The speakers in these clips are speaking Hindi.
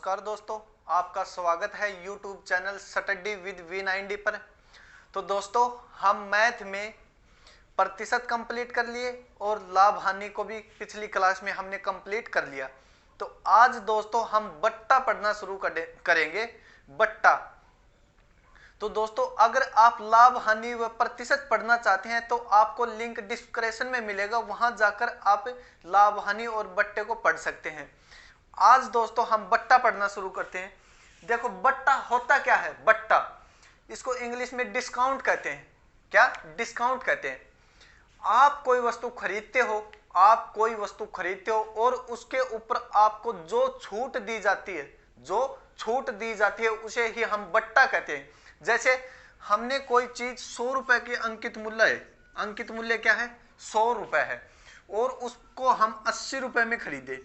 नमस्कार दोस्तों, आपका स्वागत है YouTube channel study with V90 पर। तो दोस्तों, हम मैथ में प्रतिशत कंप्लीट कर लिए और लाभ हानि को भी पिछली क्लास में हमने कंप्लीट कर लिया। तो आज दोस्तों हम बट्टा पढ़ना शुरू करेंगे। बट्टा। तो दोस्तों, अगर आप लाभ हानि व प्रतिशत पढ़ना चाहते हैं तो आपको लिंक डिस्क्रिप्शन में मिलेगा, वहां जाकर आप लाभ हानि और बट्टे को पढ़ सकते हैं। आज दोस्तों हम बट्टा पढ़ना शुरू करते हैं। देखो, बट्टा होता क्या है। बट्टा, इसको इंग्लिश में डिस्काउंट कहते हैं। क्या डिस्काउंट कहते हैं? आप कोई वस्तु खरीदते हो, और उसके ऊपर आपको जो छूट दी जाती है, उसे ही हम बट्टा कहते हैं। जैसे हमने कोई चीज 100 रुपए की अंकित मूल्य क्या है? 100 रुपए है, और उसको हम 80 रुपए में खरीदे,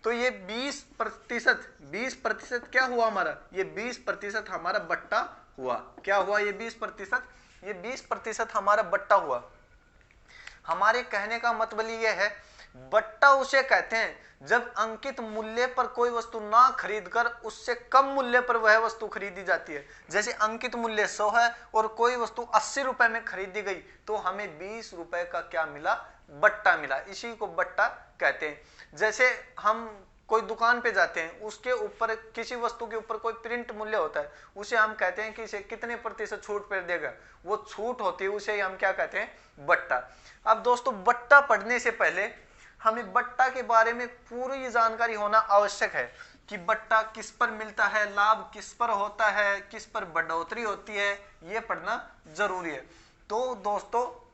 तो ये 20% क्या हुआ हमारा? ये 20% हमारा बट्टा हुआ। क्या हुआ? ये 20% हमारा बट्टा हुआ। हमारे कहने का मतलब ये है, बट्टा उसे कहते हैं जब अंकित मूल्य पर कोई वस्तु ना खरीदकर उससे कम मूल्य पर वह वस्तु खरीदी जाती है। जैसे अंकित मूल्य 100 है और कोई वस्तु 80 रुपए में खरीदी गई, तो हमें 20 रुपए का क्या मिला? बट्टा मिला। इसी को बट्टा कहते हैं। जैसे हम कोई दुकान पे जाते हैं, उसके ऊपर किसी वस्तु के ऊपर कोई प्रिंट मूल्य होता है, उसे हम कहते हैं कि इसे कितने प्रतिशत छूट पर देगा, वो छूट होती है, उसे हम क्या कहते हैं? बट्टा। अब दोस्तों, बट्टा पढ़ने से पहले हमें बट्टा के बारे में पूरी जानकारी होना आवश्यक है कि बट्टा किस पर मिलता है, लाभ किस पर होता है, किस पर बढ़ोतरी होती है, ये पढ़ना जरूरी है। तो दोस्तों,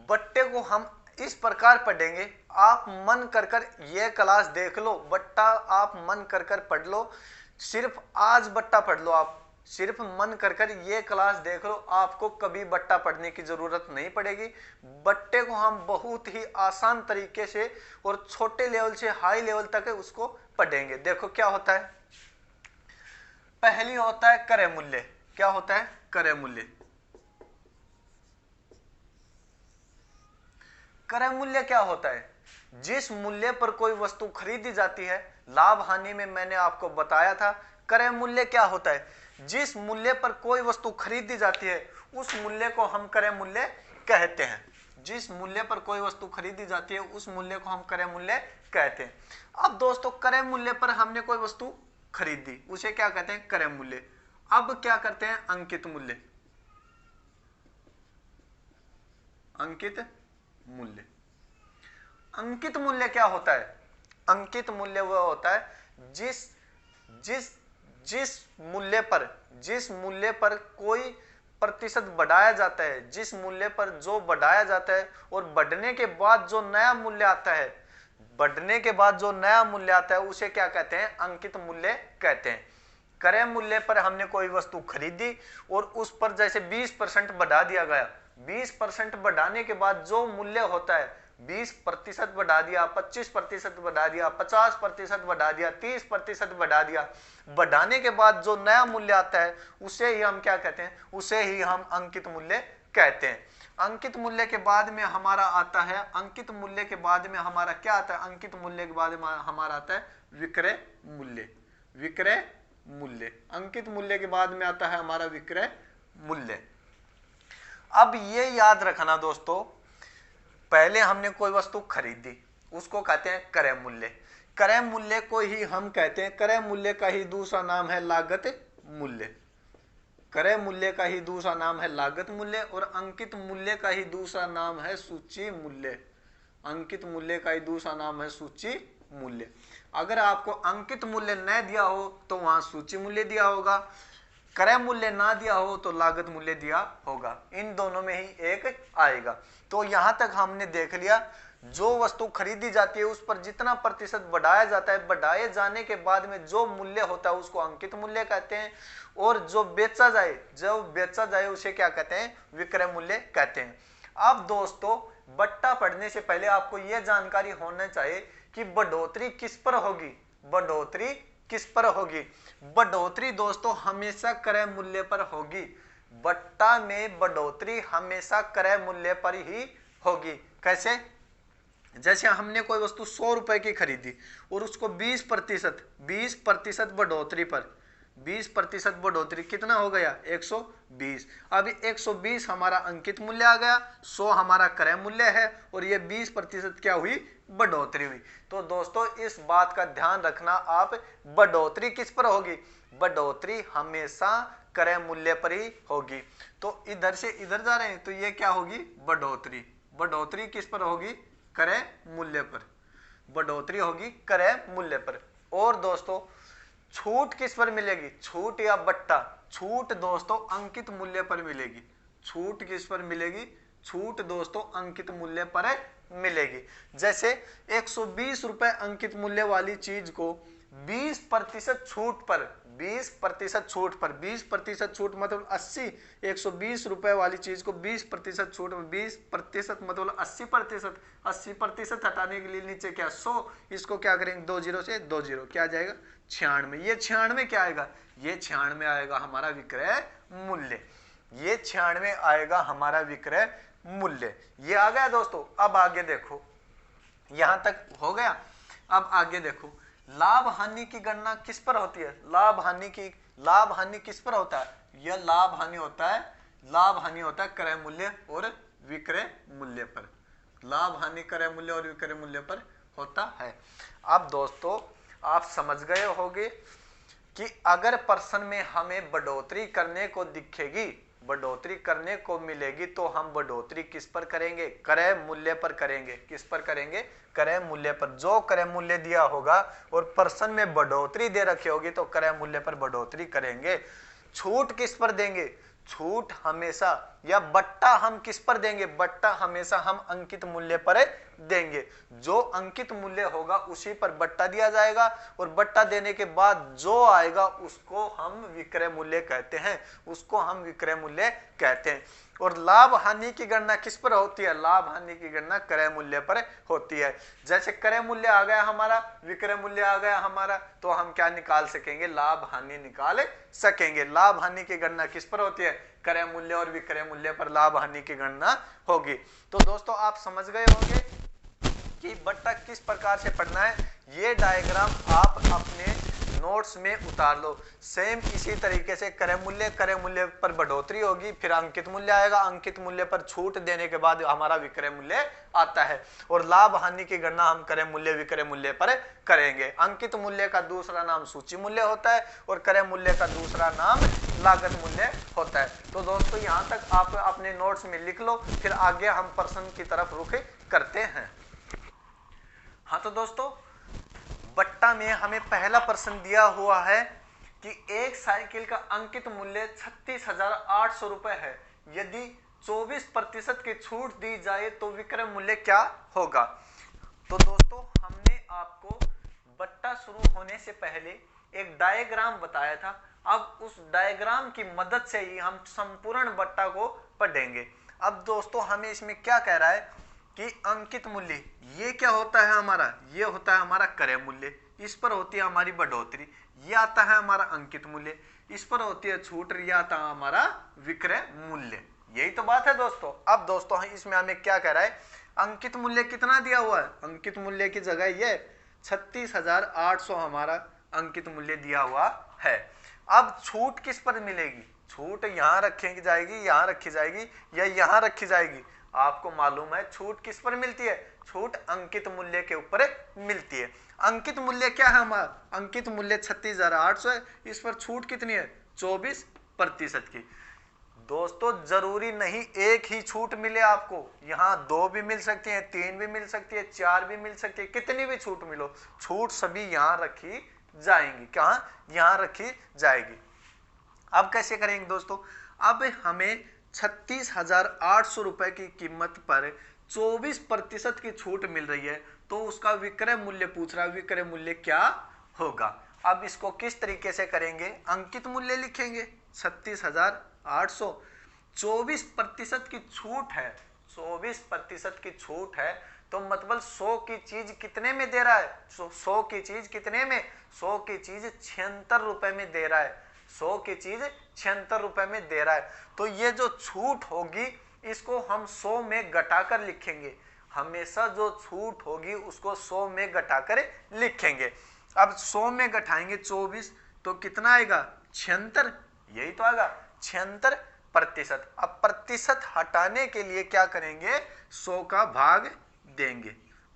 बट्टे को हम इस प्रकार पढ़ेंगे। आप मन कर ये क्लास देख लो, बट्टा आप मन कर पढ़ लो। सिर्फ आज बट्टा पढ़ लो, आप सिर्फ मन कर ये क्लास देख लो, आपको कभी बट्टा पढ़ने की जरूरत नहीं पड़ेगी। बट्टे को हम बहुत ही आसान तरीके से और छोटे लेवल से हाई लेवल तक उसको पढ़ेंगे। देखो क्या होता है। पहली होता है क्रय मूल्य। क्या होता है? क्रय मूल्य। क्रय मूल्य क्या होता है? जिस मूल्य पर कोई वस्तु खरीदी जाती है। लाभ हानि में मैंने आपको बताया था क्रय मूल्य क्या होता है। जिस मूल्य पर कोई वस्तु खरीदी जाती है, उस मूल्य को हम क्रय मूल्य कहते हैं। जिस मूल्य पर कोई वस्तु खरीदी जाती है, उस मूल्य को हम क्रय मूल्य कहते हैं। अब दोस्तों, क्रय मूल्य पर हमने कोई वस्तु खरीदी, उसे क्या कहते हैं? क्रय मूल्य। अब क्या करते हैं? अंकित मूल्य। अंकित मूल्य। अंकित मूल्य क्या होता है? अंकित मूल्य वह होता है जिस मूल्य पर कोई प्रतिशत बढ़ाया जाता है, जिस मूल्य पर जो बढ़ाया जाता है और बढ़ने के बाद जो नया मूल्य आता है, उसे क्या कहते हैं? अंकित मूल्य कहते हैं। क्रय मूल्य पर हमने कोई वस्तु खरीदी और उस पर जैसे 20% बढ़ा दिया गया। 20% बढ़ाने के बाद जो मूल्य होता है, 20% बढ़ा दिया, 25% बढ़ा दिया, 50% बढ़ा दिया, 30% बढ़ा दिया, बढ़ाने के बाद जो नया मूल्य आता है, उसे ही हम क्या कहते हैं? उसे ही हम अंकित मूल्य कहते हैं। अंकित मूल्य के बाद में हमारा आता है, अंकित मूल्य के बाद में हमारा क्या आता है? अंकित मूल्य के बाद में हमारा आता है विक्रय मूल्य। विक्रय मूल्य। अंकित मूल्य के बाद में आता है हमारा विक्रय मूल्य। अब ये याद रखना दोस्तों, पहले हमने कोई वस्तु खरीदी, उसको कहते हैं क्रय मूल्य। क्रय मूल्य को ही हम कहते हैं, क्रय मूल्य का ही दूसरा नाम है लागत मूल्य। क्रय मूल्य का ही दूसरा नाम है लागत मूल्य, और अंकित मूल्य का ही दूसरा नाम है सूची मूल्य। अंकित मूल्य का ही दूसरा नाम है सूची मूल्य। अगर आपको अंकित मूल्य न दिया हो तो वहां सूची मूल्य दिया होगा, क्रय मूल्य ना दिया हो तो लागत मूल्य दिया होगा। इन दोनों में ही एक आएगा। तो यहां तक हमने देख लिया, जो वस्तु खरीदी जाती है उस पर जितना प्रतिशत बढ़ाया जाता है, बढ़ाए जाने के बाद में जो मूल्य होता है उसको अंकित मूल्य कहते हैं, और जो बेचा जाए उसे क्या कहते हैं? विक्रय मूल्य कहते हैं। अब दोस्तों, बट्टा पढ़ने से पहले आपको यह जानकारी होना चाहिए कि बढ़ोतरी किस पर होगी। बढ़ोतरी किस पर होगी? बढ़ोतरी दोस्तों हमेशा क्रय मूल्य पर होगी। बट्टा में बढ़ोतरी हमेशा क्रय मूल्य पर ही होगी। कैसे? जैसे हमने कोई वस्तु 100 रुपए की खरीदी और उसको 20% बढ़ोतरी पर 20% बढ़ोतरी कितना हो गया 120। अब 120 हमारा अंकित मूल्य आ गया, 100 हमारा क्रय मूल्य है और ये 20% क्या हुई बढ़ोतरी हुई। तो दोस्तों इस बात का ध्यान रखना आप, बढ़ोतरी किस पर होगी, बढ़ोतरी हमेशा क्रय मूल्य पर ही होगी। तो इधर से इधर जा रहे हैं तो ये क्या होगी बढ़ोतरी, बढ़ोतरी किस पर होगी क्रय मूल्य पर, बढ़ोतरी होगी क्रय मूल्य पर। और दोस्तों छूट किस पर मिलेगी, छूट या बट्टा, छूट दोस्तों अंकित मूल्य पर मिलेगी, छूट किस पर मिलेगी, छूट दोस्तों अंकित मूल्य पर मिलेगी। जैसे 120 रुपए अंकित मूल्य वाली चीज को 20% छूट पर, 20% छूट पर, 20% छूट मतलब 80, 120 रुपए वाली चीज को 20% छूट, 20% मतलब 80%, 80% हटाने के लिए नीचे क्या 100, इसको क्या करेंगे 2 जीरो से 2 जीरो, क्या आ जाएगा 96। ये 96 क्या आएगा, ये 96 आएगा हमारा विक्रय मूल्य, ये 96 आएगा हमारा विक्रय मूल्य। ये आ गया दोस्तों। अब आगे देखो, यहां तक हो गया। अब आगे देखो लाभ हानि की गणना किस पर होती है, लाभ हानि किस पर होता है, यह लाभ हानि होता है, लाभ हानि होता है क्रय मूल्य और विक्रय मूल्य पर, लाभ हानि क्रय मूल्य और विक्रय मूल्य पर होता है। अब दोस्तों आप समझ गए होंगे कि अगर पर्सन में हमें बढ़ोतरी करने को दिखेगी, बढ़ोतरी करने को मिलेगी तो हम बढ़ोतरी किस पर करेंगे, क्रय मूल्य पर करेंगे। किस पर करेंगे, क्रय मूल्य पर। जो क्रय मूल्य दिया होगा और पर्सन में बढ़ोतरी दे रखी होगी तो क्रय मूल्य पर बढ़ोतरी करेंगे। छूट किस पर देंगे, छूट हमेशा या बट्टा हम किस पर देंगे, बट्टा हमेशा हम अंकित मूल्य पर देंगे। जो अंकित मूल्य होगा उसी पर बट्टा दिया जाएगा और बट्टा देने के बाद जो आएगा उसको हम विक्रय मूल्य कहते हैं, उसको हम विक्रय मूल्य कहते हैं। और लाभ हानि की गणना किस पर होती है, लाभ हानि की गणना क्रय मूल्य पर होती है। जैसे क्रय मूल्य आ गया हमारा, विक्रय मूल्य आ गया हमारा, तो हम क्या निकाल सकेंगे, लाभ हानि निकाल सकेंगे। लाभ हानि की गणना किस पर होती है, क्रय मूल्य और विक्रय मूल्य पर लाभ हानि की गणना होगी। तो दोस्तों आप समझ गए होंगे कि बट्टा किस प्रकार से पढ़ना है। ये डायग्राम आप अपने नोट्स में उतार लो। सेम इसी तरीके से क्रय मूल्य पर बढ़ोतरी होगी, फिर अंकित मूल्य आएगा, अंकित मूल्य पर छूट देने के बाद हमारा विक्रय मूल्य आता है। और लाभ हानि की गणना हम क्रय मूल्य विक्रय मूल्य पर करेंगे। अंकित मूल्य का दूसरा नाम सूची मूल्य होता है और क्रय मूल्य का दूसरा नाम लागत मूल्य होता है। तो दोस्तों यहाँ तक आप अपने नोट्स में लिख लो, फिर आगे हम प्रश्न की तरफ रुख करते हैं। हाँ तो दोस्तों बट्टा में हमें पहला प्रश्न दिया हुआ है कि एक साइकिल का अंकित मूल्य 36,800 रुपए है, यदि 24% की छूट दी जाए तो विक्रय मूल्य क्या होगा। तो दोस्तों हमने आपको बट्टा शुरू होने से पहले एक डायग्राम बताया था। अब उस डायग्राम की मदद से ही हम संपूर्ण बट्टा को पढ़ेंगे। अब दोस्तों हमें इसमें क्या कह रहा है कि अंकित मूल्य ये क्या होता है हमारा, ये होता है हमारा क्रय मूल्य, इस पर होती है हमारी बढ़ोतरी, ये आता है हमारा अंकित मूल्य, इस पर होती है छूट, ये आता है हमारा विक्रय मूल्य। यही तो बात है दोस्तों। अब दोस्तों इसमें हमें क्या कह रहा है, अंकित मूल्य कितना दिया हुआ है, अंकित मूल्य की जगह ये 36,800 हमारा अंकित मूल्य दिया हुआ है। अब छूट किस पर मिलेगी, छूट यहाँ रखी जाएगी, यहाँ रखी जाएगी या यहाँ रखी जाएगी। आपको मालूम है छूट किस पर मिलती है, छूट अंकित मूल्य के ऊपर मिलती है। अंकित मूल्य क्या है हमारा, अंकित मूल्य 36,800 है, इस पर छूट कितनी है 24% की। दोस्तों जरूरी नहीं एक ही छूट मिले आपको, यहाँ 2 भी मिल सकती है, 3 भी मिल सकती है, 4 भी मिल सकती है, कितनी भी छूट मिलो, छूट सभी यहाँ रखी जाएंगी। कहाँ, यहाँ रखी जाएगी। अब कैसे करेंगे दोस्तों, अब हमें 36,800 रुपए की कीमत पर 24% की छूट मिल रही है, तो उसका विक्रय मूल्य पूछ रहा है, विक्रय मूल्य क्या होगा। अब इसको किस तरीके से करेंगे, अंकित मूल्य लिखेंगे 36,800, 24% की छूट है, 24% की छूट है, तो मतलब 100 की चीज कितने में दे रहा है, 100 की चीज कितने में, 100 की चीज 76 रुपए में दे रहा है, 100 की चीज 76 रुपए में दे रहा है। तो ये जो छूट होगी इसको हम 100 में घटाकर लिखेंगे। हमेशा जो छूट होगी उसको 100 में घटाकर लिखेंगे। अब 100 में घटाएंगे 24 तो कितना आएगा 76, यही तो आएगा 76%। अब प्रतिशत हटाने के लिए क्या करेंगे 100 का भाग देंगे,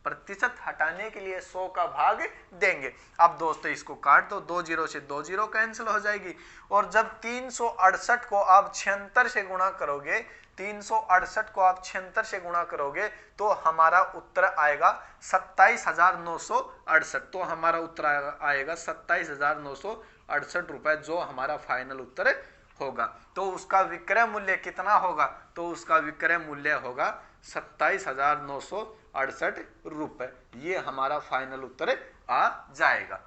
प्रतिशत हटाने के लिए 100 का भाग देंगे। अब दोस्तों इसको काट दो, 2 जीरो से 2 जीरो कैंसिल हो जाएगी और जब 368 को आप 76 से गुणा करोगे, 368 को आप 76 से गुणा करोगे तो हमारा उत्तर आएगा 27,968। तो हमारा उत्तर आएगा 27,968 रुपए, जो हमारा फाइनल उत्तर होगा। तो उसका विक्रय मूल्य कितना होगा, तो उसका विक्रय मूल्य होगा 27,968 रुपए। ये हमारा फाइनल उत्तर आ जाएगा।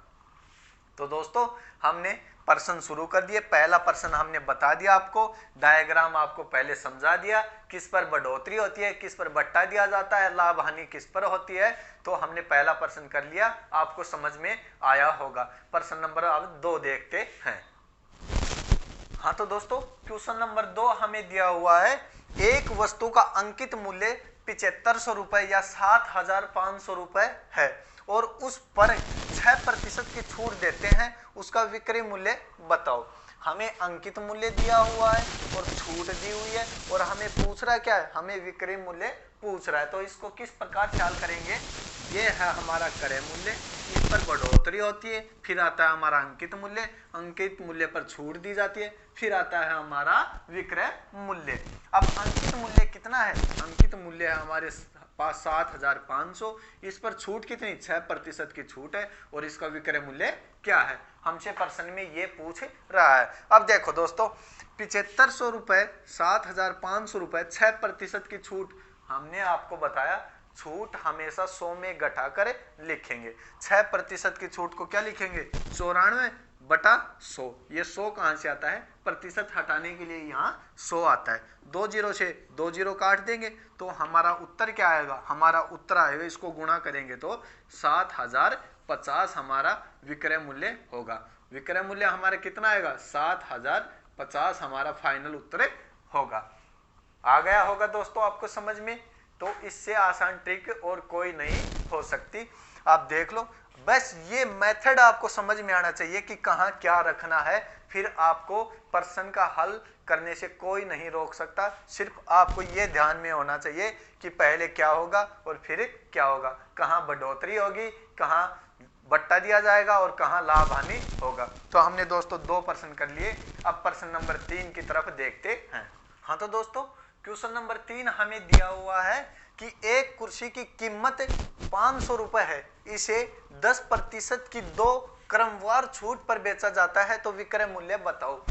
तो दोस्तों हमने प्रश्न शुरू कर दिए। पहला प्रश्न हमने बता दिया आपको, डायग्राम आपको पहले समझा दिया, किस पर बढ़ोतरी होती है, किस पर बट्टा दिया जाता है, लाभ हानि किस पर होती है। तो हमने पहला प्रश्न कर लिया, आपको समझ में आया होगा। प्रश्न नंबर अब 2 देखते हैं। हाँ तो दोस्तों क्वेश्चन नंबर 2 हमें दिया हुआ है, एक वस्तु का अंकित मूल्य 7500 रुपए या 7500 रुपए है और उस पर 6% की छूट देते हैं, उसका विक्रय मूल्य बताओ। हमें अंकित मूल्य दिया हुआ है और छूट दी हुई है और हमें पूछ रहा है क्या है, हमें विक्रय मूल्य पूछ रहा है। तो इसको किस प्रकार ख्याल करेंगे, ये है हमारा क्रय मूल्य, इस पर बढ़ोतरी होती है, फिर आता है हमारा अंकित मूल्य, अंकित मूल्य पर छूट दी जाती है, फिर आता है हमारा विक्रय मूल्य। अब अंकित मूल्य कितना है, अंकित मूल्य है हमारे पास 7500, इस पर छूट कितनी 6% की छूट है और इसका विक्रय मूल्य क्या है, हमसे प्रश्न में ये पूछ रहा है। अब देखो दोस्तों 7500 रुपए 7500 रुपए 6% की छूट, हमने आपको बताया छूट हमेशा 100 में घटाकर लिखेंगे। 6% की छूट को क्या लिखेंगे 94/100। ये 100 कहां से आता है, प्रतिशत हटाने के लिए यहाँ 100 आता है। 2 जीरो से 2 जीरो काट देंगे तो हमारा उत्तर क्या आएगा, हमारा उत्तर आएगा, इसको गुणा करेंगे तो 7050 हमारा विक्रय मूल्य होगा। विक्रय मूल्य हमारा कितना आएगा 7050 हमारा फाइनल उत्तर होगा। आ गया होगा दोस्तों आपको समझ में। तो इससे आसान ट्रिक और कोई नहीं हो सकती, आप देख लो। बस ये मेथड आपको समझ में आना चाहिए कि कहाँ क्या रखना है, फिर आपको प्रश्न का हल करने से कोई नहीं रोक सकता। सिर्फ आपको ये ध्यान में होना चाहिए कि पहले क्या होगा और फिर क्या होगा, कहाँ बढ़ोतरी होगी, कहाँ बट्टा दिया जाएगा और कहाँ लाभ हानि होगा। तो हमने दोस्तों 2 प्रश्न कर लिए। अब प्रश्न नंबर 3 की तरफ देखते हैं। हाँ तो दोस्तों क्वेश्चन नंबर 3 हमें दिया हुआ है कि एक कुर्सी की कीमत 500 रुपए है, इसे 10% की 2 क्रमवार छूट पर बेचा जाता है, तो विक्रय मूल्य बताओ।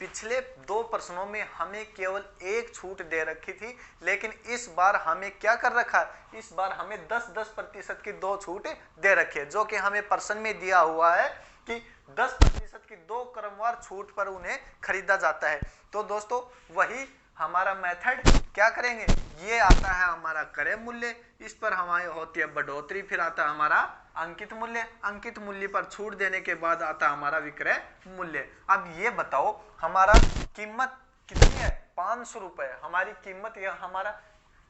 पिछले 2 प्रश्नों में हमें केवल एक छूट दे रखी थी, लेकिन इस बार हमें क्या कर रखा है, इस बार हमें 10% की 2 छूट दे रखी है, जो कि हमें प्रश्न में दिया हुआ है कि 10% की 2 क्रमवार छूट पर उन्हें खरीदा जाता है। तो दोस्तों वही हमारा मेथड क्या करेंगे, ये आता है हमारा क्रय मूल्य, इस पर हमारी होती है बढ़ोतरी, फिर आता है हमारा अंकित मूल्य, अंकित मूल्य पर छूट देने के बाद आता है हमारा विक्रय मूल्य। अब ये बताओ हमारा कीमत कितनी है 500 रुपए, हमारी कीमत, यह हमारा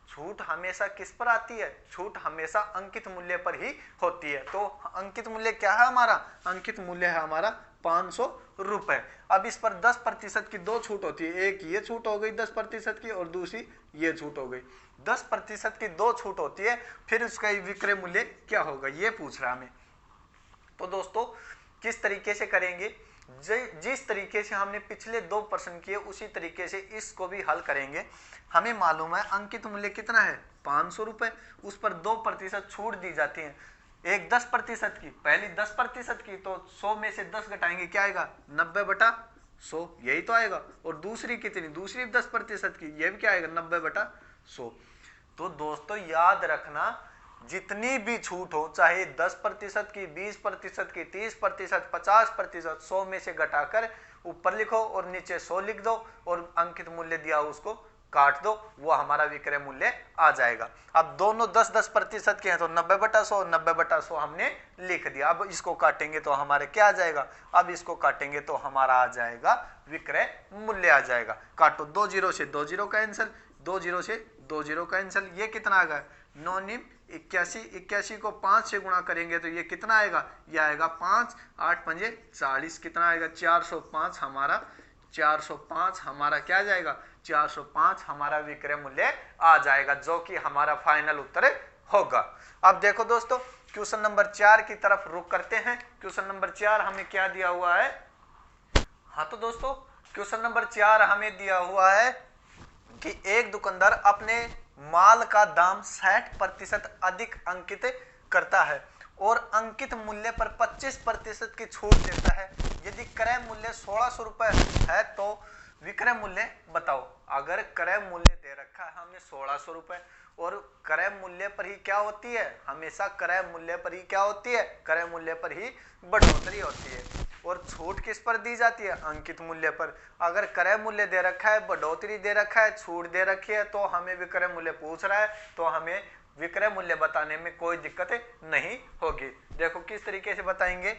छूट हमेशा किस पर आती है, छूट हमेशा अंकित मूल्य पर ही होती है। तो अंकित मूल्य क्या है हमारा, अंकित मूल्य है हमारा 500 रुपए। अब इस पर 10% की 2 छूट होती है, एक ये छूट हो गई 10% की और दूसरी ये छूट हो गई। 10% की 2 छूट होती है, फिर उसका विक्रय मूल्य क्या होगा ये पूछ रहा हमें। तो दोस्तों किस तरीके से करेंगे, जिस तरीके से हमने पिछले 2 प्रश्न किए उसी तरीके से इसको भी हल करेंगे। हमें मालूम है अंकित मूल्य कितना है 500 रुपए, उस पर 2% छूट दी जाती है, एक 10% की, पहली 10% की, तो 100 में से 10 घटाएंगे क्या आएगा 90/100, यही तो आएगा। और दूसरी कितनी, दूसरी 10% की, ये भी क्या आएगा 90/100। तो दोस्तों याद रखना जितनी भी छूट हो, चाहे 10% की, 20% की, 30%, 50%, 100 में से घटाकर ऊपर लिखो और नीचे 100 लिख दो और अंकित मूल्य दिया उसको काट दो, वो हमारा विक्रय मूल्य आ जाएगा। अब दोनों 10-10% के हैं तो 90/100, 90/100 हमने लिख दिया। अब इसको काटेंगे तो हमारे क्या आ जाएगा, अब इसको काटेंगे तो हमारा आ जाएगा विक्रय मूल्य आ जाएगा। काटो, 2 जीरो से 2 जीरो कैंसिल, 2 जीरो से 2 जीरो कैंसिल, ये कितना आ गया 9 निम 81, 81 को 5 से गुणा करेंगे तो ये कितना आएगा, ये आएगा 5, 8 पंजे 40, कितना आएगा 405 हमारा, 405 हमारा क्या आ जाएगा, 405 हमारा विक्रय मूल्य आ जाएगा, जो कि हमारा फाइनल उत्तर होगा। अब देखो दोस्तों क्वेश्चन नंबर 4 की तरफ रुख करते हैं। क्वेश्चन नंबर 4 हमें क्या दिया हुआ है, हाँ तो दोस्तों क्वेश्चन नंबर 4 हमें दिया हुआ है कि एक दुकानदार अपने माल का दाम 60% अधिक अंकित करता है और अंकित मूल्य पर 25% की छूट देता है। यदि क्रय मूल्य 1600 रुपए है तो विक्रय मूल्य बताओ। अगर क्रय मूल्य दे रखा है हमें 1600 रुपए और क्रय मूल्य पर ही क्या होती है, हमेशा क्रय मूल्य पर ही क्या होती है, क्रय मूल्य पर ही बढ़ोतरी होती है और छूट किस पर दी जाती है, अंकित मूल्य पर। अगर क्रय मूल्य दे रखा है, बढ़ोतरी दे रखा है, छूट दे रखी है तो हमें विक्रय मूल्य पूछ रहा है तो हमें विक्रय मूल्य बताने में कोई दिक्कत नहीं होगी। देखो किस तरीके से बताएंगे,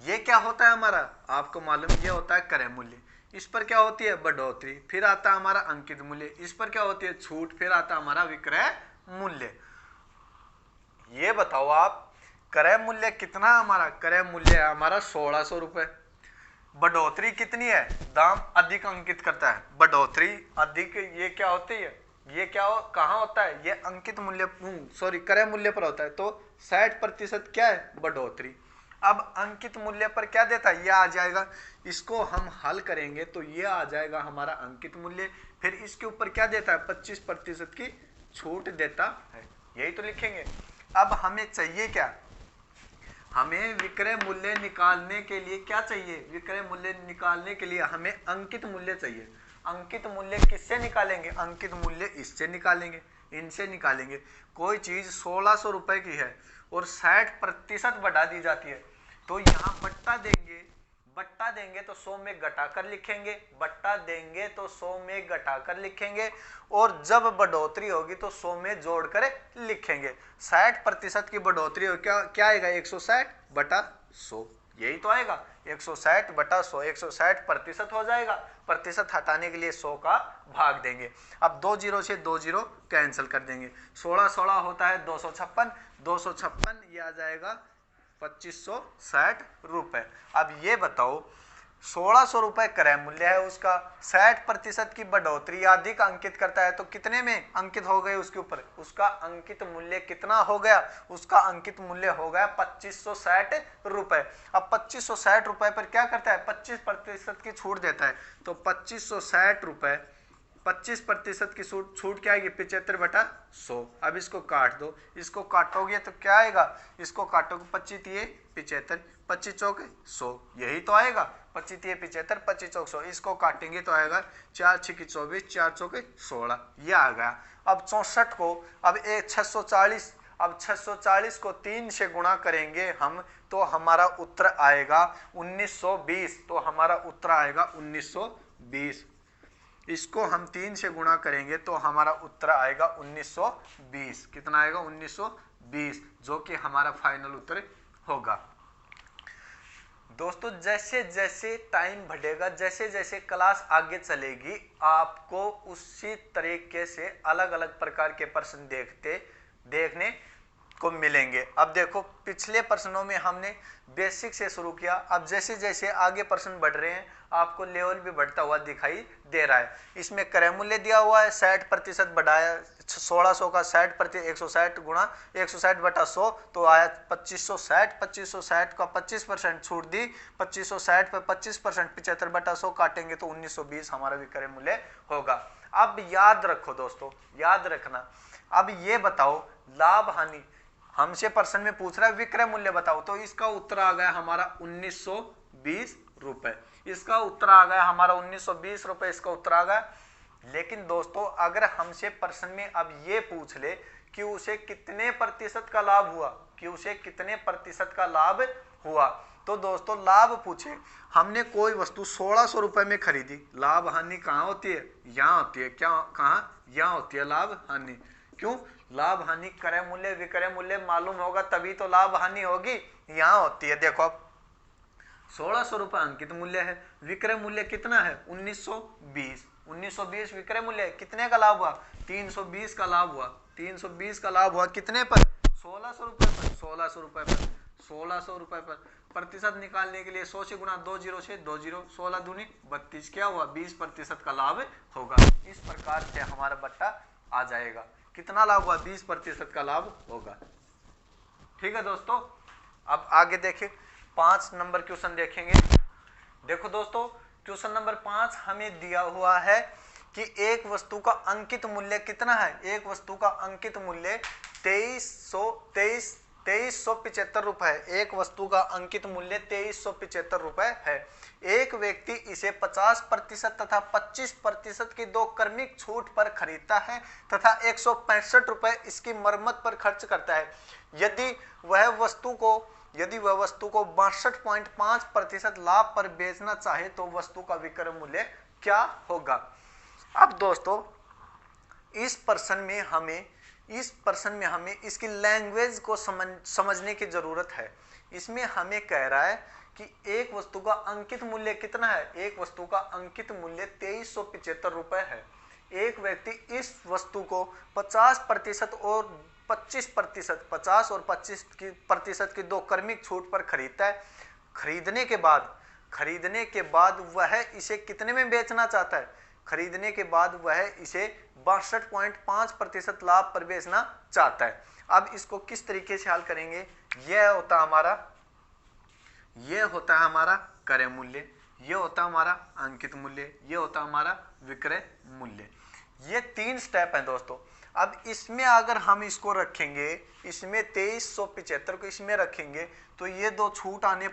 ये क्या होता है हमारा, आपको मालूम ये होता है क्रय मूल्य, इस पर क्या होती है बढ़ोतरी, फिर आता है हमारा अंकित मूल्य, इस पर क्या होती है छूट, फिर आता है हमारा विक्रय मूल्य। ये बताओ आप क्रय मूल्य कितना है हमारा, क्रय मूल्य है हमारा 1600 रुपए, बढ़ोतरी कितनी है, दाम अधिक अंकित करता है, बढ़ोतरी अधिक, ये क्या होती है, ये क्या कहाँ होता है, ये अंकित मूल्य सॉरी क्रय मूल्य पर होता है तो 60% क्या है बढ़ोतरी। अब अंकित मूल्य पर क्या देता है, ये आ जाएगा, इसको हम हल करेंगे तो ये आ जाएगा हमारा अंकित मूल्य, फिर इसके ऊपर क्या देता है 25% की छूट देता है, यही तो लिखेंगे। अब हमें चाहिए क्या, हमें विक्रय मूल्य निकालने के लिए क्या चाहिए, विक्रय मूल्य निकालने के लिए हमें अंकित मूल्य चाहिए। अंकित मूल्य किससे निकालेंगे, अंकित मूल्य इससे निकालेंगे, इनसे निकालेंगे। कोई चीज 1600 रुपए की है और 60% बढ़ा दी जाती है तो यहाँ बट्टा देंगे तो 100 में घटाकर लिखेंगे, बट्टा देंगे तो 100 में घटाकर लिखेंगे और जब बढ़ोतरी होगी तो 100 में जोड़कर लिखेंगे। 60% की बढ़ोतरी हो क्या आएगा 160 बटा 100, यही तो आएगा 160 बटा 100, 160% हो जाएगा, प्रतिशत हटाने के लिए 100 का भाग देंगे। अब 2 जीरो से 2 जीरो कैंसिल कर देंगे, 16 16 होता है 256, 256 ये आ जाएगा 2560 रुपए। अब ये बताओ 1600 रुपए क्रय मूल्य है उसका, 60% की बढ़ोतरी अधिक अंकित करता है तो कितने में अंकित हो गए उसके ऊपर, उसका अंकित मूल्य कितना हो गया, उसका अंकित मूल्य हो गया 2560 रुपए। अब 2560 रुपए पर क्या करता है 25% की छूट देता है तो 2560 रुपए 25% की छूट क्या आएगी 75 बटा 100। अब इसको काट दो, इसको काटोगे तो क्या आएगा, इसको काटोगे 25 तिये 75, 25 चौक 100, यही तो आएगा 25 तिये 75, 25 चौक 100, इसको काटेंगे तो आएगा 4 6 की 24, 4 चौक 16, ये आ गया। अब 64 को अब 640, अब 640 को 3 से गुणा करेंगे हम तो हमारा उत्तर आएगा 1920, तो हमारा उत्तर आएगा 1920। इसको हम 3 से गुणा करेंगे तो हमारा उत्तर आएगा 1920, कितना आएगा 1920, जो कि हमारा फाइनल उत्तर होगा। दोस्तों जैसे जैसे टाइम बढ़ेगा, जैसे जैसे क्लास आगे चलेगी, आपको उसी तरीके से अलग अलग प्रकार के प्रश्न देखने को मिलेंगे। अब देखो पिछले प्रश्नों में हमने बेसिक से शुरू किया, अब जैसे जैसे आगे प्रश्न बढ़ रहे हैं आपको लेवल भी बढ़ता हुआ दिखाई दे रहा है। इसमें क्रय मूल्य दिया हुआ है 60% बढ़ाया, 1600 का 60% 160 गुणा 160 बटा 100 तो आया 2560, 2560 का 25% छूट दी, 2560 पर 25% 75 बटा 100 काटेंगे तो 1920 हमारा विक्रय मूल्य होगा। अब याद रखो दोस्तों, याद रखना, अब ये बताओ लाभ हानि, हमसे प्रश्न में पूछ रहा है विक्रय मूल्य बताओ तो इसका उत्तर आ गया हमारा 1920 रुपए, इसका उत्तर आ गया हमारा 1920 रुपए, इसका उत्तर आ गया। लेकिन दोस्तों अगर हमसे प्रश्न में अब ये पूछ ले कि उसे कितने प्रतिशत का लाभ हुआ, कि उसे कितने प्रतिशत का लाभ हुआ, तो दोस्तों लाभ पूछे, हमने कोई वस्तु 1600 रुपए में खरीदी, लाभ हानि कहाँ होती है, यहाँ होती है, क्या कहाँ, यहाँ होती है लाभ हानि। क्यों, लाभ हानि क्रय मूल्य विक्रय मूल्य मालूम होगा तभी तो लाभ हानि होगी, यहाँ होती है। देखो अब 1600 रुपए अंकित मूल्य है, विक्रय मूल्य कितना है 1920, 1920 विक्रय मूल्य कितने का लाभ हुआ, 320 का लाभ हुआ, 320 का लाभ हुआ कितने पर, 1600 रुपए पर, 1600 रुपए पर, 1600 रुपए पर। प्रतिशत निकालने के लिए 100 से गुणा 2 जीरो से 2 जीरो, 16 दूनी 32, क्या हुआ 20% का लाभ होगा। इस प्रकार से हमारा बट्टा आ जाएगा। कितना लाभ हुआ, 20% का लाभ होगा। ठीक है दोस्तों, अब आगे देखिए 5 नंबर क्वेश्चन देखेंगे। देखो दोस्तों, क्वेश्चन नंबर 5 हमें दिया हुआ है कि एक वस्तु का अंकित मूल्य कितना है। एक वस्तु का अंकित मूल्य 2375 रुपए है। एक वस्तु का अंकित मूल्य 2375 रुपए है। एक व्यक्ति इसे 50% तथा 25% की 2 क्रमिक छूट पर खरीदता है तथा 165 रुपए इसकी मरम्मत पर खर्च करता है। यदि वह वस्तु को 62.5% लाभ पर बेचना चाहे तो वस्तु का विक्रय मूल्य क्या होगा। अब दोस्तों, इस प्रश्न में हमें इसकी लैंग्वेज को समझने की जरूरत है। इसमें हमें कह रहा है कि एक वस्तु का अंकित मूल्य कितना है। एक वस्तु का अंकित मूल्य 2375 रुपए है। एक व्यक्ति इस वस्तु को 50% और 25%, 50 और 25% की 2 क्रमिक छूट पर खरीदता है। खरीदने के बाद वह इसे कितने में बेचना चाहता है। खरीदने के बाद वह इसे 62.5% लाभ पर बेचना चाहता है। अब इसको किस तरीके से हल करेंगे, यह होता है हमारा क्रय मूल्य, यह होता है हमारा अंकित मूल्य, यह होता है हमारा विक्रय मूल्य। ये 3 स्टेप हैं दोस्तों। अब इसमें अगर हम इसको रखेंगे, इसमें 2375 को इसमें रखेंगे तो ये 2 छूट आने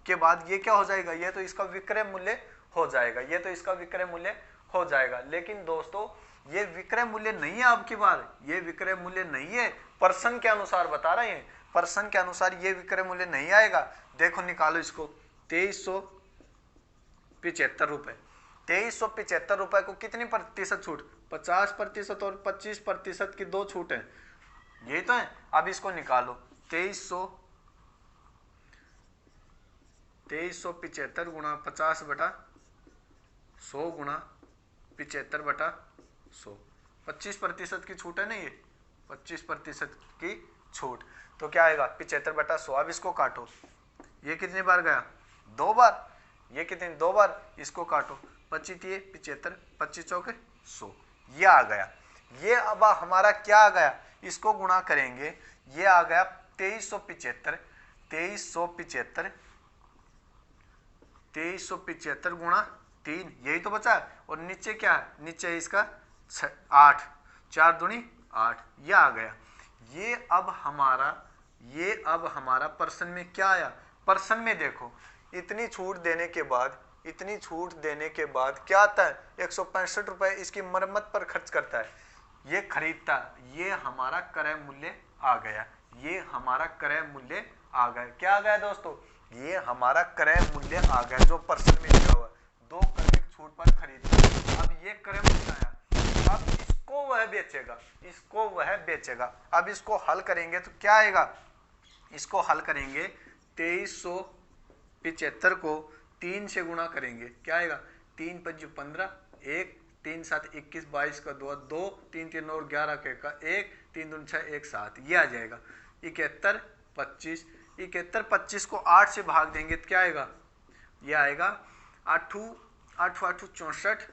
के बाद ये क्या हो जाएगा, ये तो इसका विक्रय मूल्य हो जाएगा, ये तो इसका विक्रय मूल्य हो जाएगा। लेकिन दोस्तों, ये विक्रय मूल्य नहीं है। आपकी बार ये विक्रय मूल्य नहीं है, प्रश्न के अनुसार बता रहे हैं। प्रश्न के अनुसार ये विक्रय मूल्य नहीं आएगा। देखो निकालो इसको, 2375 रुपए, 2375 रुपए को कितनी प्रतिशत छूट, 50% और 25% की 2 छूट है, यही तो है। अब इसको निकालो, 2375 गुणा 50 बटा 100 गुणा 75 बटा 100, 25% की छूट है ना, ये 25% की छूट, तो क्या आएगा 75 बटा 100। अब इसको काटो, ये कितनी बार गया, 2 बार, ये कितनी 2 बार, इसको काटो, 25 75, 25 चौके 100, ये आ गया। ये अब हमारा क्या आ गया, इसको गुणा करेंगे, ये आ गया 2375 गुणा 3, यही तो बचा। और नीचे क्या है, नीचे इसका 8, 4 दूनी 8, ये आ गया। ये अब हमारा प्रश्न में क्या आया। प्रश्न में देखो, इतनी छूट देने के बाद क्या आता है, 165 रुपए इसकी मरम्मत पर खर्च करता है, ये खरीदता, ये हमारा क्रय मूल्य आ गया। ये हमारा क्रय मूल्य आ गया। क्या आ गया दोस्तों, ये हमारा क्रय मूल्य आ गया, जो प्रश्न में दिया हुआ 2 क्रमिक छूट पर खरीदता। अब ये क्रय मूल्य आया। अब इसको वह बेचेगा। अब इसको हल करेंगे तो क्या आएगा, इसको हल करेंगे 2375 को 3 से गुणा करेंगे, क्या आएगा, 3 5 15, 1 3 7 21 22 का 2 2 3 3 और 11 का 1 3 2 6 1 7, ये आ जाएगा 71 25। 71 25 को 8 से भाग देंगे तो क्या आएगा, ये आएगा 8 8 8 64,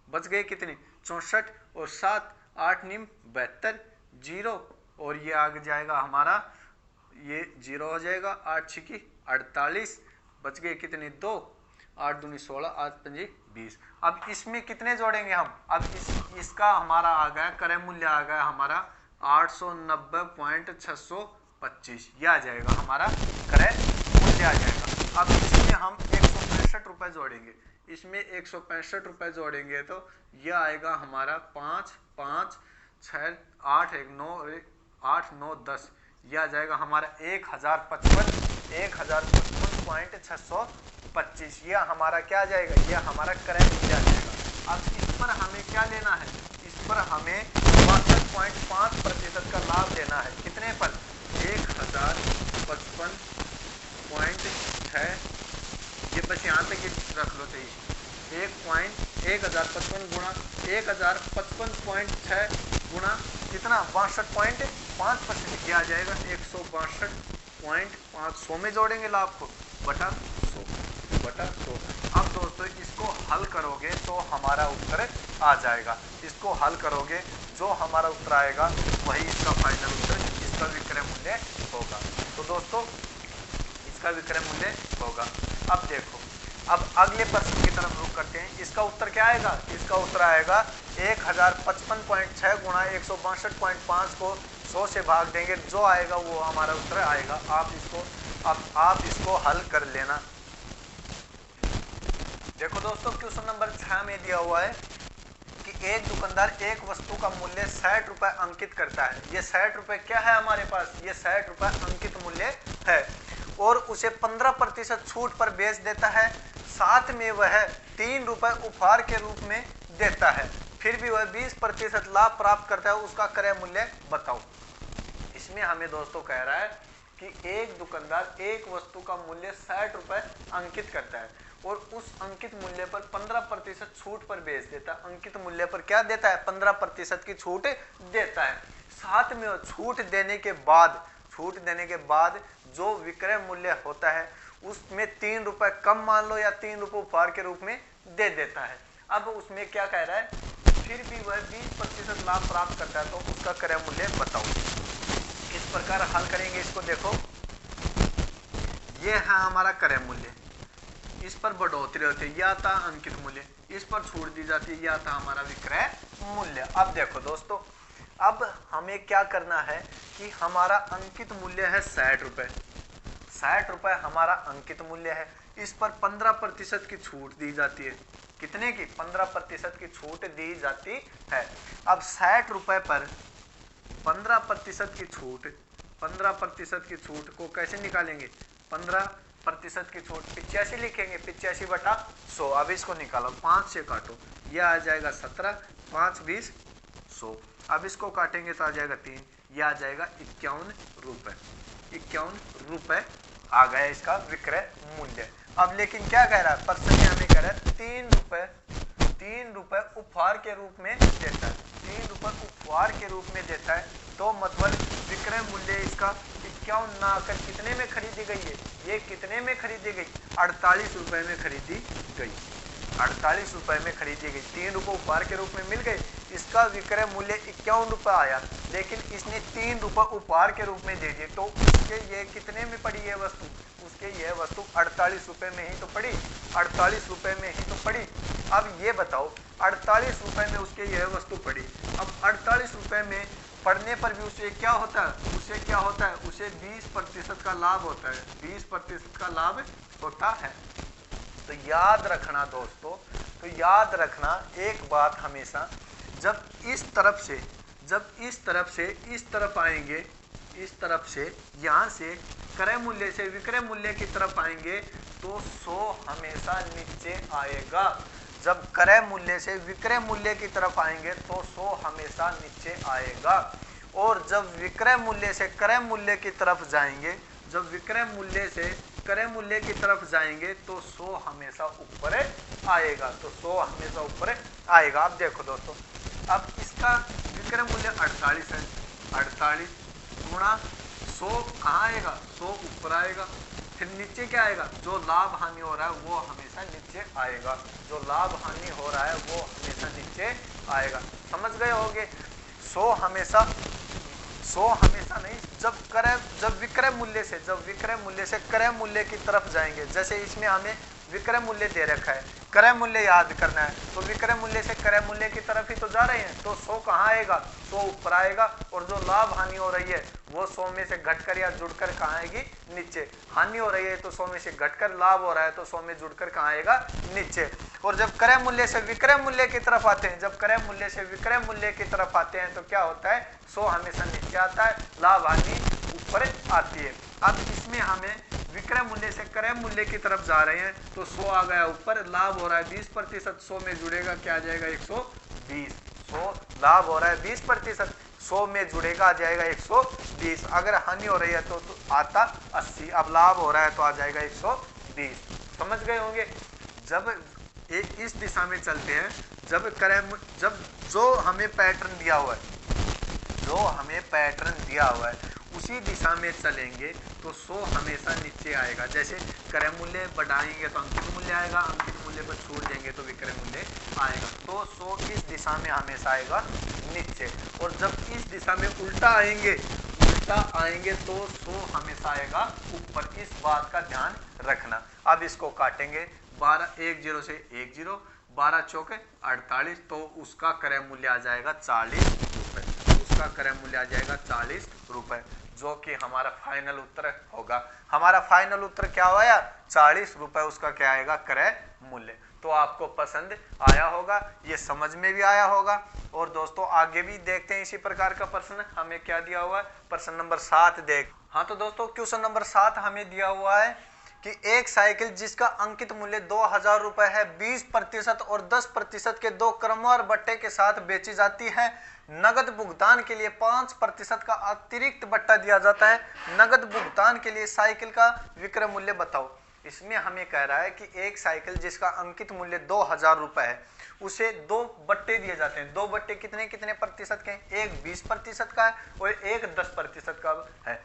बच गए कितनी 64 और 7 8 9 72 0, और ये आगे जाएगा हमारा, ये 0 हो जाएगा, 8 6 48, बच गए कितनी 2, 8 दूनी 16, 8 5 20। अब इसमें कितने जोड़ेंगे हम, अब इसका हमारा आ गया क्रय मूल्य आ गया हमारा 890.625, ये आ जाएगा हमारा क्रय मूल्य आ जाएगा। अब इसमें हम 165 रुपए जोड़ेंगे, इसमें 165 रुपए जोड़ेंगे तो यह आएगा हमारा 5 5 6 8 1 9 8 9 10, यह आ जाएगा हमारा 1055.625, यह हमारा क्या आ जाएगा, यह हमारा क्रय मूल्य आ जाएगा। अब इस पर हमें क्या लेना है, इस पर हमें 62.5% का लाभ लेना है। कितने पर, 1055.6, ये बस यहाँ तक रख लो, चाहिए 1.1 1055 गुणा 1055.6 गुणा कितना 62.5%, क्या आ जाएगा 162.5, 100 में जोड़ेंगे लाभ को बटा 100 बटा 100। अब दोस्तों इसको हल करोगे तो हमारा उत्तर आ जाएगा, इसको हल करोगे जो हमारा उत्तर आएगा वही इसका फाइनल उत्तर, इसका विक्रय मूल्य होगा। तो दोस्तों इसका विक्रय मूल्य होगा। अब देखो, अब अगले प्रश्न की तरफ रुख करते हैं। इसका उत्तर क्या आएगा? इसका उत्तर आएगा 1055.6 गुणा 162.5 को 100 से भाग देंगे, जो आएगा वो हमारा उत्तर आएगा। आप इसको हल कर लेना। देखो दोस्तों क्वेश्चन नंबर 6 में दिया हुआ है कि एक दुकानदार एक वस्तु का मूल्य 60 रुपए अंकित करता है। ये 60 रुपए क्या है हमारे पास? ये 60 रुपए अंकित मूल्य है और उसे 15% छूट पर बेच देता है। साथ में वह 3 रुपए उपहार के रूप में देता है, फिर भी वह 20% लाभ प्राप्त करता है। उसका क्रय मूल्य बताओ। इसमें हमें दोस्तों कह रहा है कि एक दुकानदार एक वस्तु का मूल्य 60 रुपए अंकित करता है और उस अंकित मूल्य पर 15% छूट पर बेच देता है। अंकित मूल्य पर क्या देता है? 15% की छूट देता है। साथ में छूट देने के बाद जो विक्रय मूल्य होता है उसमें 3 रुपए कम मान लो या 3 रुपए उपहार के रूप में दे देता है। अब उसमें क्या कह रहा है? फिर भी वह 20% लाभ प्राप्त करता है, तो उसका क्रय मूल्य बताओ। किस प्रकार हल करेंगे इसको? देखो, ये है हमारा क्रय मूल्य, इस पर बढ़ोतरी होती है, या था अंकित मूल्य, इस पर छूट दी जाती है, या था हमारा विक्रय मूल्य। अब देखो दोस्तों, अब हमें क्या करना है कि हमारा अंकित मूल्य है 60 रुपए। 60 रुपए हमारा अंकित मूल्य है, इस पर 15% की छूट दी जाती है। कितने की? 15% की छूट दी जाती है। अब 60 रुपए पर 15% की छूट, 15% की छूट को कैसे निकालेंगे? 15% की छूट 85 लिखेंगे, 85 बटा 100। अब इसको निकालो, 5 से काटो, यह आ जाएगा 17, 5 20 100। अब इसको काटेंगे तो आ जाएगा 3, यह आ जाएगा 51 रुपए। 51 रुपए आ गया इसका विक्रय मूल्य। अब लेकिन क्या कह रहा है? प्रश्न में हमें कह रहा है 3 रुपए उपहार के रूप में देता है। 3 रुपए उपहार के रूप में देता है, तो मतलब विक्रय मूल्य इसका 51 ना आकर कितने में खरीदी गई है? ये कितने में खरीदी गई? 48 रुपए में खरीदी गई। 48 रुपए में खरीदी गई। 3 रुपए उपहार के रूप में मिल गए, इसका विक्रय मूल्य 51 रुपए आया, लेकिन इसने 3 रुपए उपहार के रूप में दे दिए, तो उसके ये कितने में पड़ी ये वस्तु? उसके यह वस्तु 48 रुपए में ही तो पड़ी, 48 रुपए में ही तो पड़ी। अब ये बताओ, 48 रुपए में उसके यह वस्तु पड़ी। अब 48 रुपए में पड़ने पर भी उसे क्या होता है? उसे 20% का लाभ होता है। 20% का लाभ होता है। तो याद रखना दोस्तों, तो याद रखना एक बात हमेशा, जब इस तरफ से इस तरफ आएंगे, इस तरफ से यहाँ से क्रय मूल्य से विक्रय मूल्य की तरफ आएंगे तो 100 हमेशा नीचे आएगा। जब क्रय मूल्य से विक्रय मूल्य की तरफ आएंगे तो 100 हमेशा नीचे आएगा, और जब विक्रय मूल्य से क्रय मूल्य की तरफ जाएंगे, जब विक्रय मूल्य से क्रय मूल्य की तरफ जाएंगे तो 100 हमेशा ऊपर आएगा। तो 100 हमेशा ऊपर आएगा। अब देखो दोस्तों, अब इसका विक्रय मूल्य 48 है, 48 गुणा 100 कहाँ आएगा? 100 ऊपर आएगा। फिर नीचे क्या आएगा? जो लाभ हानि हो रहा है वो हमेशा नीचे आएगा। जो लाभ हानि हो रहा है वो हमेशा नीचे आएगा। समझ गए होंगे? 100 हमेशा नहीं, जब विक्रय मूल्य से क्रय मूल्य की तरफ जाएंगे, जैसे इसमें हमें विक्रय मूल्य दे रखा है, क्रय मूल्य याद करना है, तो विक्रय मूल्य से क्रय मूल्य की तरफ ही तो जा रहे हैं, तो 100 कहाँ आएगा? 100 ऊपर आएगा, और जो लाभ हानि हो रही है वो 100 में से घटकर या जुड़कर कहाँ आएगी? नीचे। हानि हो रही है तो 100 में से घटकर, लाभ हो रहा है तो 100 में जुड़कर कहाँ आएगा? नीचे। और जब क्रय मूल्य से विक्रय मूल्य की तरफ आते हैं, जब क्रय मूल्य से विक्रय मूल्य की तरफ आते हैं तो क्या होता है? 100 हमेशा नीचे आता है, लाभ हानि ऊपर आती है। अब इसमें हमें विक्रय मूल्य से क्रय मूल्य की तरफ जा रहे हैं तो 100 आ गया ऊपर, लाभ हो रहा है 20%, 100 में जुड़ेगा क्या आ जाएगा? 120। 100 लाभ हो रहा है 20%, 100 में जुड़ेगा आ जाएगा 120। अगर हानि हो रही है तो आता 80, अब लाभ हो रहा है तो आ जाएगा 120। समझ गए होंगे? जब इस दिशा में चलते हैं, जब जो हमें पैटर्न दिया हुआ है उसी दिशा में चलेंगे तो 100 हमेशा नीचे आएगा। जैसे क्रय मूल्य बढ़ाएंगे तो अंकित मूल्य आएगा, अंकित मूल्य पर छोड़ देंगे तो विक्रय मूल्य आएगा। तो 100 इस दिशा में हमेशा आएगा नीचे, और जब इस दिशा में उल्टा आएंगे तो 100 हमेशा आएगा ऊपर। इस बात का ध्यान रखना। अब इसको काटेंगे, 12 1 0 से 1 0, 12 चौके 48, तो उसका क्रय मूल्य आ जाएगा 40 रुपए। उसका क्रय मूल्य आ जाएगा 40 रुपए, जो कि हमारा फाइनल उत्तर होगा। हमारा फाइनल उत्तर क्या हुआ? 40 रुपए उसका क्या आएगा? क्रय मूल्य। तो आपको पसंद आया होगा, ये समझ में भी आया होगा। और दोस्तों आगे भी देखते हैं इसी प्रकार का प्रश्न हमें क्या दिया हुआ है। प्रश्न नंबर 7 देख। हाँ तो दोस्तों क्वेश्चन नंबर 7 हमें दिया हुआ है कि एक साइकिल जिसका अंकित मूल्य 2000 रुपए है 20% और 10% के दो क्रमवार बट्टे के साथ बेची जाती है। नगद भुगतान के लिए 5% का अतिरिक्त बट्टा दिया जाता है। नगद भुगतान के लिए साइकिल का विक्रय मूल्य बताओ। इसमें हमें कह रहा है कि एक साइकिल जिसका अंकित मूल्य 2000 रुपए है उसे 2 बट्टे दिए जाते हैं। 2 बट्टे कितने कितने प्रतिशत के हैं? एक 20% का है और एक 10% का है।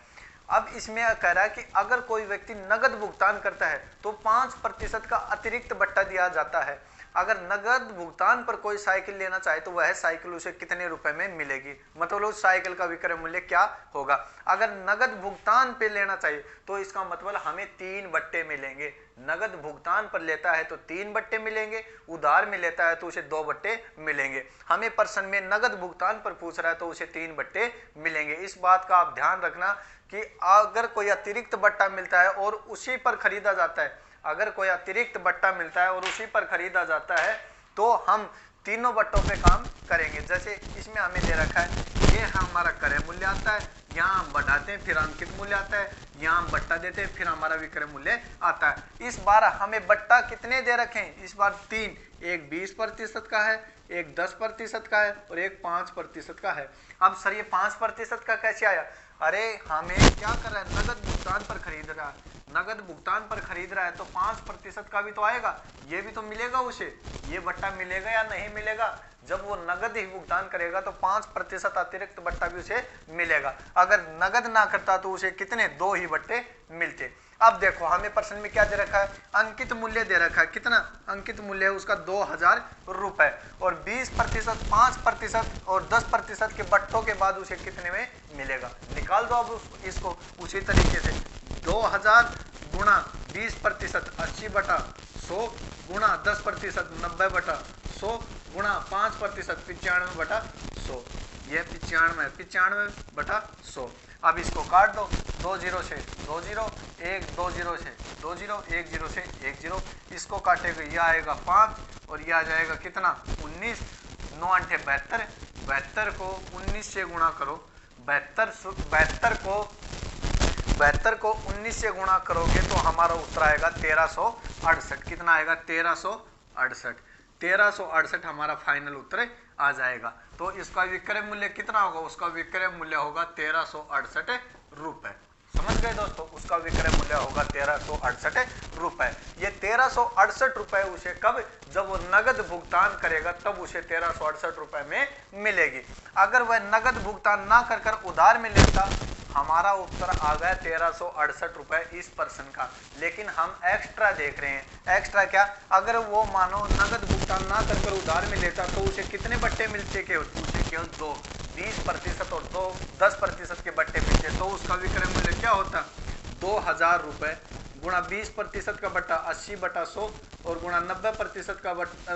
अब इसमें कह रहा है कि अगर कोई व्यक्ति नगद भुगतान करता है तो 5% का अतिरिक्त बट्टा दिया जाता है। अगर नगद भुगतान पर कोई साइकिल लेना चाहे तो वह साइकिल उसे कितने रुपए में मिलेगी, मतलब उस साइकिल का विक्रय मूल्य क्या होगा। अगर नगद भुगतान पे लेना चाहिए तो इसका मतलब हमें 3 बट्टे मिलेंगे। नगद भुगतान पर लेता है तो 3 बट्टे मिलेंगे, उधार में लेता है तो उसे 2 बट्टे मिलेंगे। हमें प्रश्न में नगद भुगतान पर पूछ रहा है तो उसे 3 बट्टे मिलेंगे। इस बात का आप ध्यान रखना कि अगर कोई अतिरिक्त बट्टा मिलता है और उसी पर खरीदा जाता है, अगर कोई अतिरिक्त बट्टा मिलता है और उसी पर खरीदा जाता है तो हम तीनों बट्टों पे काम करेंगे। जैसे इसमें हमें दे रखा है, ये हमारा क्रय मूल्य आता है, यहाँ हम बढ़ाते हैं फिर अंकित मूल्य आता है, यहाँ हम बट्टा देते हैं फिर हमारा विक्रय मूल्य आता है। इस बार हमें बट्टा कितने दे रखे हैं? इस बार 3, एक 20% का है, एक 10% का है और एक 5% का है। अब सर ये 5% का कैसे आया? अरे हमें क्या कर रहा है? नगद भुगतान पर खरीद रहा है, नगद भुगतान पर खरीद रहा है तो 5% का भी तो आएगा, ये भी तो मिलेगा उसे। ये बट्टा मिलेगा या नहीं मिलेगा? जब वो नगद ही भुगतान करेगा तो 5% अतिरिक्त बट्टा भी उसे मिलेगा। अगर नगद ना करता तो उसे कितने? 2 ही बट्टे मिलते। अब देखो हमें प्रश्न में क्या दे रखा है? अंकित मूल्य दे रखा है। कितना अंकित मूल्य है उसका? 2000 रुपए। और 20%, 5% और 10% के बट्टों के बाद उसे कितने में मिलेगा? निकाल दो अब इसको उसी तरीके से। 2000 गुणा 20% 80/100 गुणा 10% 90/100 गुणा 5% 95/100। ये 95/100। अब इसको काट दो, 2 0 से 2 0, 1 2 0 से 2 0, 1 0 से 1 0। इसको काटेगा ये आएगा 5 और ये आ जाएगा कितना? 19। 9 8 72। 72 को 19 से गुणा करो। 72 को 19 से गुणा करोगे तो हमारा उत्तर आएगा 1368। कितना आएगा? 1368। 1368 हमारा फाइनल उत्तर आ जाएगा। तो इसका विक्रय मूल्य कितना होगा? उसका विक्रय मूल्य होगा 1368 रुपए। समझ गए दोस्तों? उसका विक्रय मूल्य होगा 1368 रुपए। ये 1368 रुपए उसे कब? जब वो नगद भुगतान करेगा तब उसे 1368 रुपए में मिलेगी। अगर वह नगद भुगतान ना कर उधार में लेता, हमारा उत्तर आ गया 1368 रुपए इस प्रश्न का। लेकिन हम एक्स्ट्रा देख रहे हैं। एक्स्ट्रा क्या? अगर वो मानो नगद भुगतान ना कर उधार में लेता तो उसे कितने बट्टे मिलते? उसे केवल 2, 20% और 10% के बट्टे मिलते। तो उसका विक्रय मूल्य क्या होता? 2000 रुपए गुणा 20% का बट्टा 80/100 और गुणा 90% का बट्टा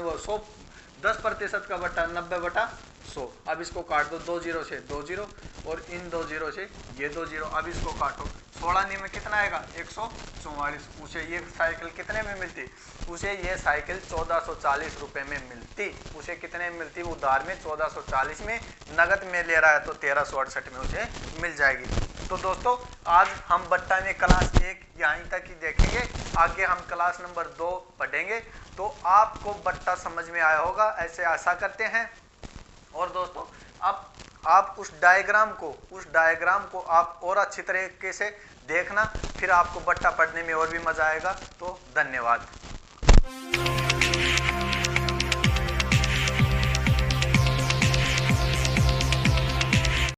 10% का बट्टा 90/100। अब इसको काट दो, 2 0 से 2 0 और इन 2 0 से ये 2 0। अब इसको काटो, 16 में कितना आएगा? 144। उसे ये साइकिल कितने में मिलती? उसे ये साइकिल 1440 रुपए में मिलती। उसे कितने में मिलती? उधार में 1440 में, नगद में ले रहा है तो 1368 में उसे मिल जाएगी। तो दोस्तों आज हम बट्टा में क्लास 1 यहीं तक ही देखेंगे। आगे हम क्लास नंबर 2 पढ़ेंगे। तो आपको बट्टा समझ में आया होगा, ऐसे आशा करते हैं। और दोस्तों अब आप उस डायग्राम को आप और अच्छी तरीके से देखना, फिर आपको बट्टा पढ़ने में और भी मजा आएगा। तो धन्यवाद।